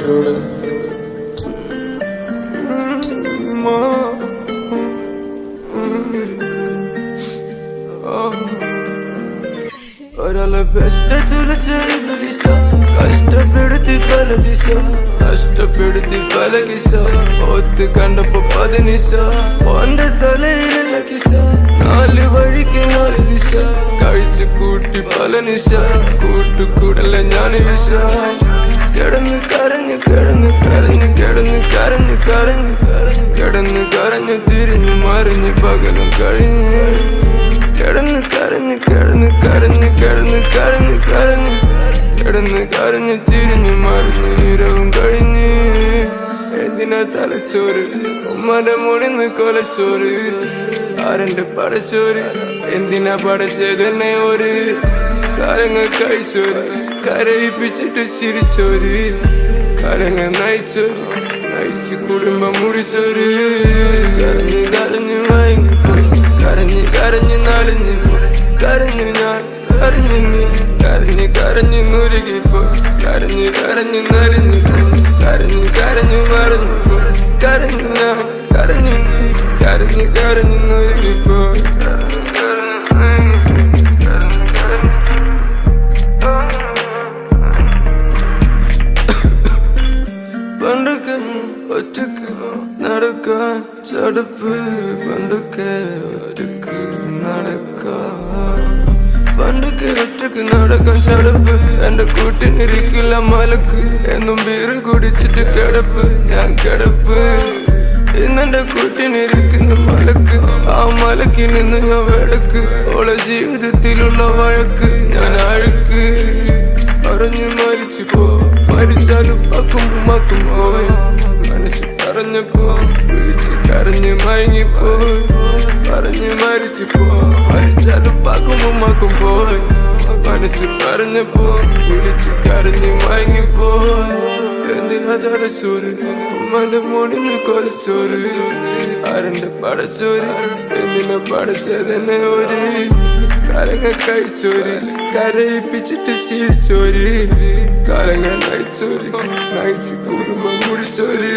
മീറ്ററോട് ഒരാളെ ബെസ്റ്റ് തുലച്ച കഷ്ടപ്പെടുത്തി പല ദിശ നഷ്ടപ്പെടുത്തി പല കിസ ഒത്ത് കണ്ടപ്പോ 10 ഓന്റെ തലയിലുള്ള കിസ 4 വഴിക്ക് 4 ദിശ കഴിച്ച് കൂട്ടി പല നിശ കൂട്ടുകൂടല്ല ഞാൻ വിഷ കിടന്ന് കരഞ്ഞ് കിടന്ന് കരഞ്ഞ് കിടന്ന് കരഞ്ഞ് കരഞ്ഞ് കിടന്ന് കരഞ്ഞ് തിരിഞ്ഞു മറിഞ്ഞ് പകലും കഴിഞ്ഞ് കിടന്ന് കരഞ്ഞ് കിടന്ന് കരഞ്ഞ് കിടന്ന് കരഞ്ഞ് കരഞ്ഞ് കിടന്ന് കരഞ്ഞ് തിരിഞ്ഞു മറിഞ്ഞ് ഇരവും കഴിഞ്ഞ് എന്തിനാ തലച്ചോറ് ഉമ്മന്റെ മുടിന്ന് കൊലച്ചോറ് ആരന്റെ പടച്ചോറ് എന്തിനാ പടച്ചതെന്നെ ഒരു കാലങ്ങൾ കഴിച്ചോര് കരയിപ്പിച്ചിട്ട് ചിരിച്ചോര് കാലങ്ങൾ നയിച്ചോര് നയിച്ച് കുടുംബം മുടിച്ചോര് കരഞ്ഞ് കരഞ്ഞ് വാങ്ങി കരഞ്ഞ് കരഞ്ഞ് നലഞ്ഞ് കരഞ്ഞു ഞാൻ കരഞ്ഞു നീ കരഞ്ഞ് കരഞ്ഞ് നുരുകിപ്പോ കരഞ്ഞ് കരഞ്ഞ് നരഞ്ഞു കരഞ്ഞ് കരഞ്ഞു മറഞ്ഞു കരഞ്ഞു ഞാൻ കരഞ്ഞു നീ കരഞ്ഞ് കരഞ്ഞ് നുരുകിപ്പോ പണ്ടൊക്കെ ഒറ്റക്ക് നടക്കാൻ ചടപ്പ് പണ്ടൊക്കെ ഒറ്റക്ക് നടക്കാൻ പണ്ടൊക്കെ ഒറ്റക്ക് നടക്കാൻ ചടപ്പ് എന്റെ കൂട്ടിനിരിക്കില്ല മലക്ക് എന്നും ബീറ് കുടിച്ചിട്ട് കിടപ്പ് ഞാൻ കിടപ്പ് ഇന്നെന്റെ കൂട്ടിനിരിക്കുന്ന മലക്ക് ആ മലക്കിൽ നിന്ന് ഞാൻ വിളക്ക് ഓളെ ജീവിതത്തിലുള്ള വഴക്ക് ഞാൻ അഴുക്ക് പറഞ്ഞു മരിച്ചു പോ മരിച്ചാലും പക്കും മക്കും പോയി മനസ്സ് പറഞ്ഞപ്പോ വിളിച്ച് കരഞ്ഞ് മയങ്ങിപ്പോയി പറഞ്ഞു മരിച്ചു പോ മരിച്ചാലും പക്കും മക്കും പോയി മനസ്സ് പറഞ്ഞപ്പോ വിളിച്ച് കരഞ്ഞ് മയങ്ങിപ്പോയി എന്തിനാ തലച്ചോറ് ഉമ്മന്റെ മുടിന്ന് കൊലച്ചോറ് ആരന്റെ പടച്ചോറ് എന്തിനാ പടച്ചതെന്നെ ഒരു കാലങ്ങൾ കഴിച്ചോര് കരയിപ്പിച്ചിട്ട് ചിരിച്ചോര് കാലങ്ങൾ നയിച്ചോര് നയിച്ച് കുടുംബം മുടിച്ചോര്